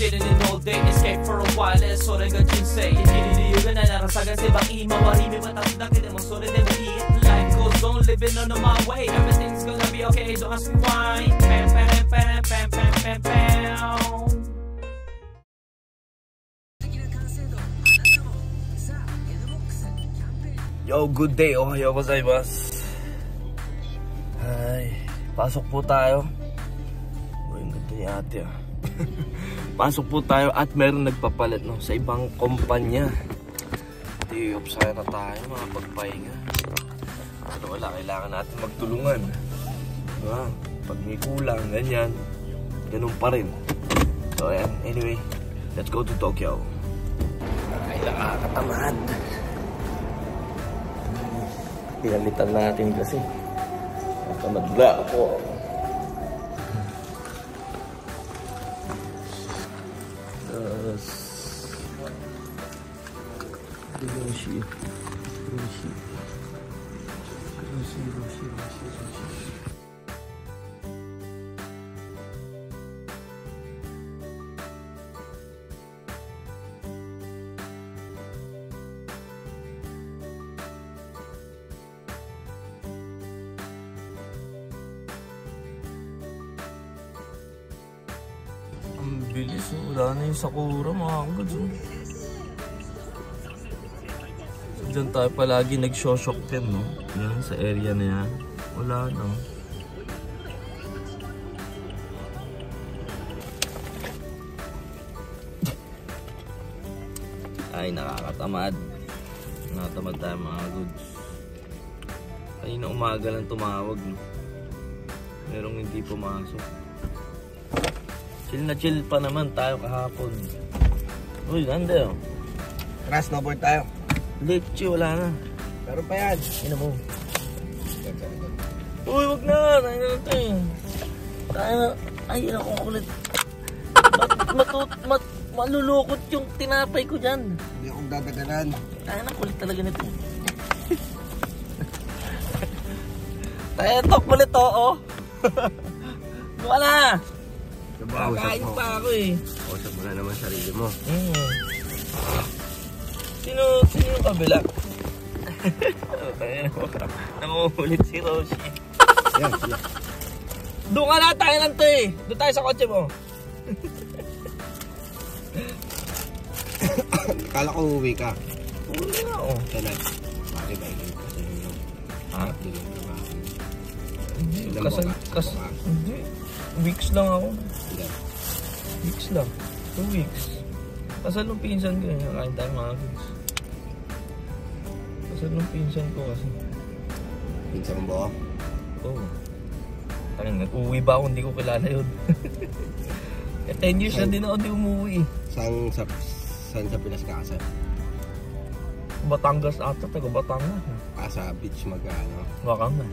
chilling in all day, escape for a while, so they got you say. You gonna narasagan si baki mawarimi matapos kita mo so they will eat. Life goes on, living on my way. Everything's gonna be okay, don't ask me why. Pam pam pam pam pam pam pam. Yo, good day. Ohayo gozaimasu. Ay, pasok po tayo. Uy, ang ganda ni ate ah. Pasok po tayo at meron nagpapalit no, sa ibang kumpanya. Day-off sana tayo, mga pagpahinga. Pero wala, kailangan natin magtulungan. Diba? Pag may kulang, ganyan. Ganun pa rin. So ayan, anyway, let's go to Tokyo. Ay, nakakatamad. Pinalitan natin kasi. Nakamadla ako. Roshi. Ang bilis, wala na yung Sakura mga kagods. Diyan tayo palagi nag-shock din, no? Yan, sa area na yan. Wala, no? Ay, nakakatamad. Nakatamad tayo mga goods. Kanina umaga lang tumawag, no? Merong hindi pumasok. Chill na chill pa naman tayo kahapon. Uy, ganda, oh. Tara, snowboard tayo. Leche, wala na. Meron pa yan. Ina mo. Uy, wag na. Tayo na ito eh. Tayo na. Ay, ako kulit. Malulukot yung tinapay ko dyan. Hindi akong dadaganan. Tayo na, kulit talaga nito. Tayo na, kulit to, oh. Wala. Kakain pa ako eh. Kausap mo na naman sarili mo. Sino yung kabila? Nangungulit si Roshi. Yan, sila. Doon ka na tayo lang to eh. Doon tayo sa kotse mo. Kala ko uwi ka. Uwi na ako. Kailan? Bakit ba yun? Kasi yung nakapili yung trabaho. Hindi. Hindi. Weeks lang ako. Weeks lang. 2 weeks. Kasal nung pinsan ko eh. Nakain tayo mga kids. Kasal nung pinsan ko kasi. Pinsan mo ba? Oo. Nag-uwi ba ako? Hindi ko kilala yun. 10 years na din ako di umuwi eh. Saan sa Pinas ka kasal? Batangas ata. Taga Batangas. Sa beach mag-ano? Baka nga.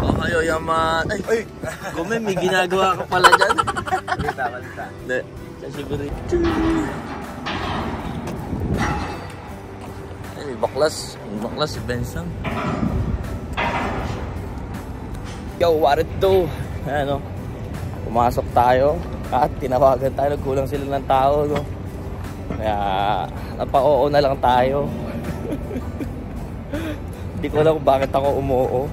Ohayo yaman. Ay! Gome, may ginagawa ka pala dyan. Balita. Hindi. Siguro. Ay, baklas si Benson. Yo, what it do? Ano? Pumasok tayo at tinawagan tayo, nagkulang sila ng tao, no? Kaya napa-oo na lang tayo. Hindi ko alam kung bakit ako umuo.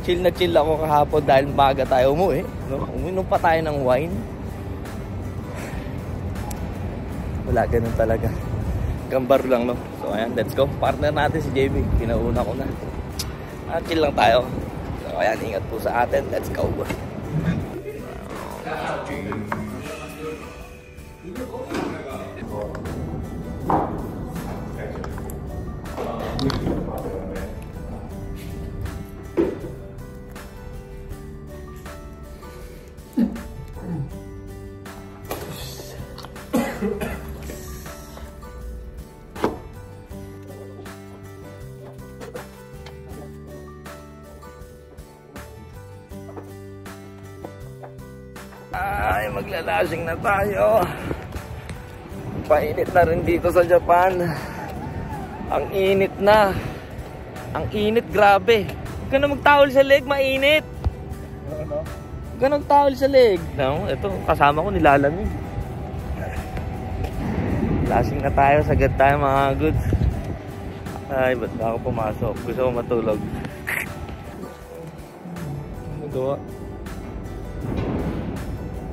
Chill na chill ako kahapon dahil maaga tayo umuwi, no? Uminom pa tayo ng wine. Wala, ganun talaga. Gambar lang, no? So ayan, let's go. Partner natin si JB. Pinauna ko na. Chill lang tayo. So ayan, ingat po sa atin. Let's go. Ay, maglalasing na tayo. Painit na rin dito sa Japan. Ang init na. Ang init, grabe. Huwag ka na magtawal sa leg, mainit. Ano? Ganong towel sa leg. No, ito kasama ko nilalamig. Lasing na tayo, sagad tayo mga goods. Ay, ba't ba ako pumasok? Gusto ko matulog. Magawa.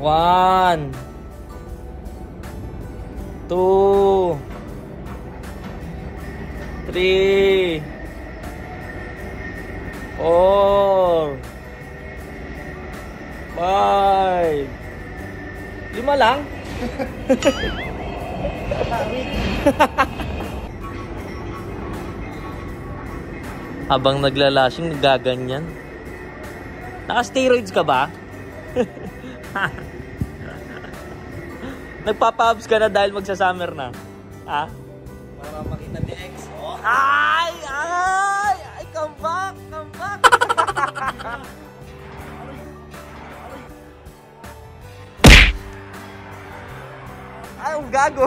1 2 3 4 5 5 lang. Habang naglalashing, nagaganyan. Naka-steroids ka ba? Nagpapa-abs ka na dahil magsa-summer na? Ha? Para makita ni ex. Oh. Ay! Ay! Ay! Come back! Come back! Ay! Ang gago!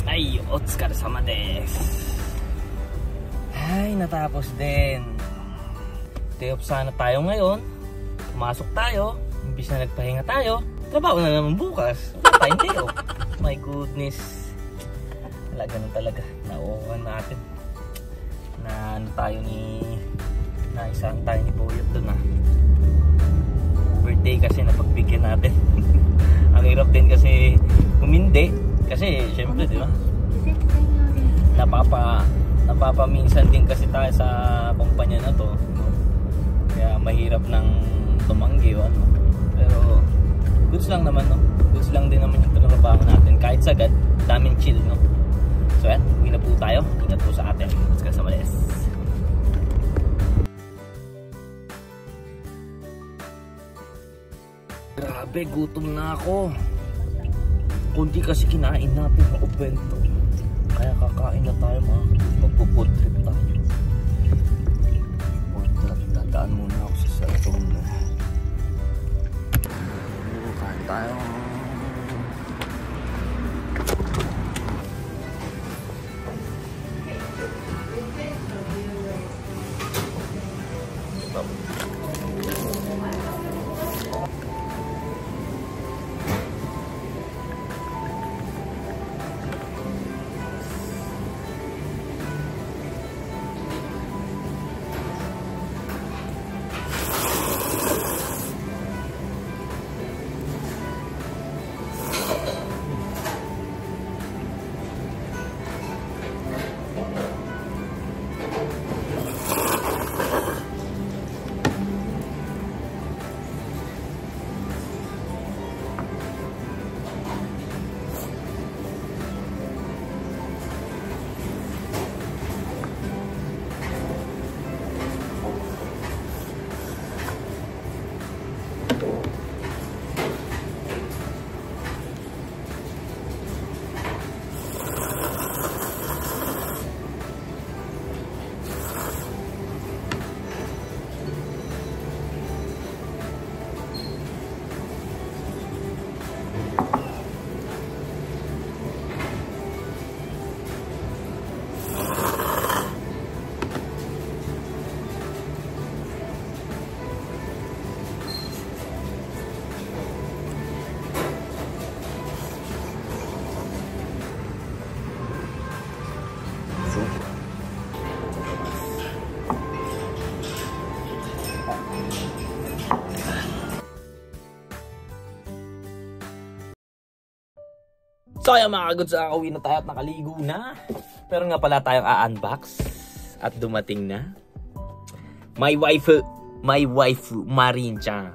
Ay! Otsukaresama desu! Ay! Natapos din! Day off sana tayo ngayon. Pumasok tayo. Imbis na nagpahinga tayo, trabaho na naman bukas. Wala tayong day off. My goodness. Talaga na talaga. Nauuhan natin. Na ano tayo ni... Naisahan tayo ni Boyot doon birthday kasi napagbigyan natin. Ang hirap din kasi humindi. Kasi syempre di ba? Napapaminsan din kasi tayo sa kumpanya na to. Kaya mahirap nang tumanggi o ano. Pero goods lang naman, no? Goods lang din naman yung trabaho natin. Kahit sagad, daming chill, no? So yan, uwi na po tayo. Ingat po sa atin. Let's go sa malis. Grabe, gutom na ako. Kundi kasi kinain natin ng bento. Kaya kakain na tayo mga magpo-food trip tayo. Dadaan muna ako sa cellphone na. Kain tayo. So ayan mga kagods, uwi na tayo at nakaligo na. Pero nga pala tayong a-unbox at dumating na my waifu Marin-chan,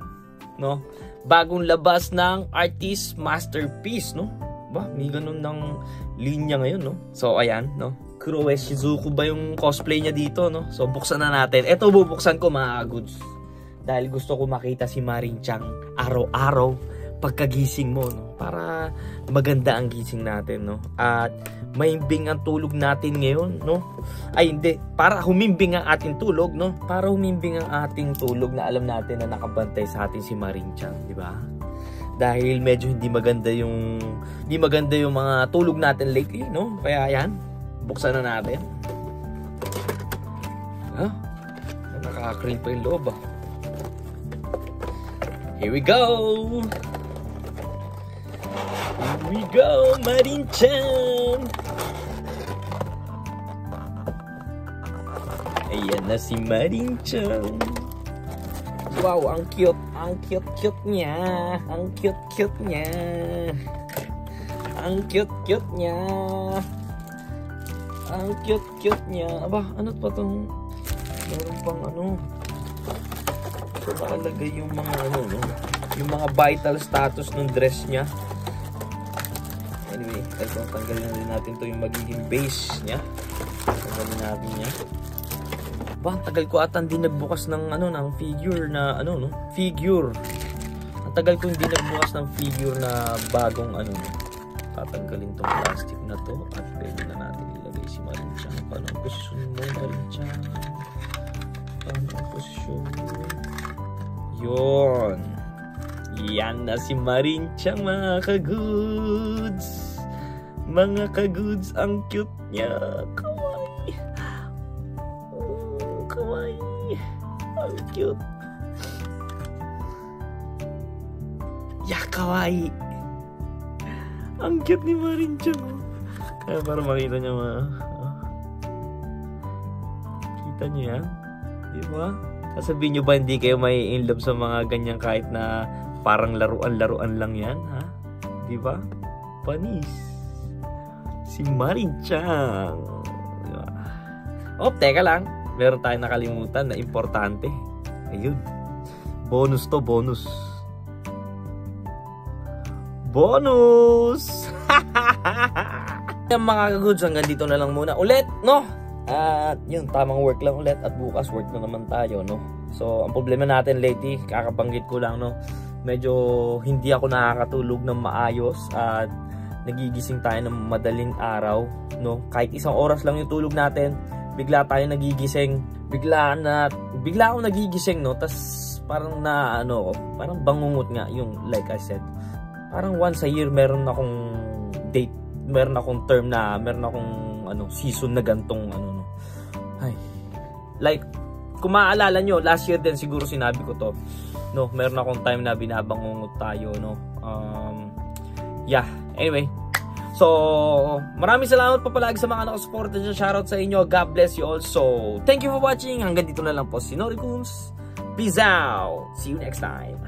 no? Bagong labas ng Artist Masterpiece, no? Ba, may ganun ng linya ngayon, no? So ayan, no? Kuroe Shizuku ba yung cosplay niya dito, no? So buksan na natin. Ito bubuksan ko mga kagods. Dahil gusto ko makita si Marin-chan araw-araw pagkagising mo, no? Para maganda ang gising natin, no? At mahimbing ang tulog natin ngayon, no? Ay hindi, para humimbing ang ating tulog, no? Para humimbing ang ating tulog na alam natin na nakabantay sa atin si Marin-chan, di ba? Dahil medyo hindi maganda yung mga tulog natin lately, no? Kaya yan, buksan na natin. Ha? Nakaka-clean pa yung loob, ah. Here we go! Here we go, Marinchan! Ayan na si Marinchan. Wow, ang cute. Ang cute-cute niya. Ang cute-cute niya. Ang cute-cute niya. Ang cute-cute niya. Aba, ano pa itong... Meron pang ano... So, nakalagay yung mga ano, no? Yung mga vital status ng dress niya. Anyway, tanggalin na rin natin to yung magiging base niya. Tanggalin natin niya. Ba, tagal ko ata hindi nagbukas ng ano, ng figure na ano, no? Figure. Ang tagal ko hindi nagbukas ng figure na bagong ano, no? Tatanggalin tong plastic na to at pwede na natin ilagay si Marinchan. Paano ang posisyon mo, Marinchan? Paano ang posisyon? Yun. Yan na si Marinchan, mga ka-goods. Mga ka-goods, ang cute niya. Kawaii. Oh, kawaii. Ang cute. Ya, kawaii. Ang cute ni Marinchan. Kaya para makita niya, kita niyo yan? Diba? Sasabihin nyo ba hindi kayo may in love sa mga ganyan kahit na parang laruan-laruan lang yan, ha? Diba? Panis. Si Marinchan. Diba? Oh, teka lang. Meron tayong nakalimutan na importante. Ayun. Bonus to, bonus. Bonus! Yung mga kagoods, hanggang dito na lang muna ulit, no? At yun, tamang work lang ulit at bukas work na naman tayo, no? So, ang problema natin lately, kakabanggit ko lang, no? Medyo hindi ako nakakatulog ng maayos at nagigising tayo ng madaling araw, no? Kahit isang oras lang yung tulog natin, bigla tayo nagigising, bigla akong nagigising, no? Tas parang parang bangungot nga yung like I said. Parang once a year meron akong date, meron akong term na, meron akong season na gantong no. Ay. Like, kung maaalala nyo, last year din siguro sinabi ko to, no, meron akong time na binabangungot tayo, no. Yeah, anyway. So, maraming salamat pa palagi sa mga nakasuporta dyan. Shoutout sa inyo. God bless you also. Thank you for watching. Hanggang dito na lang po si Noricums. Peace out. See you next time.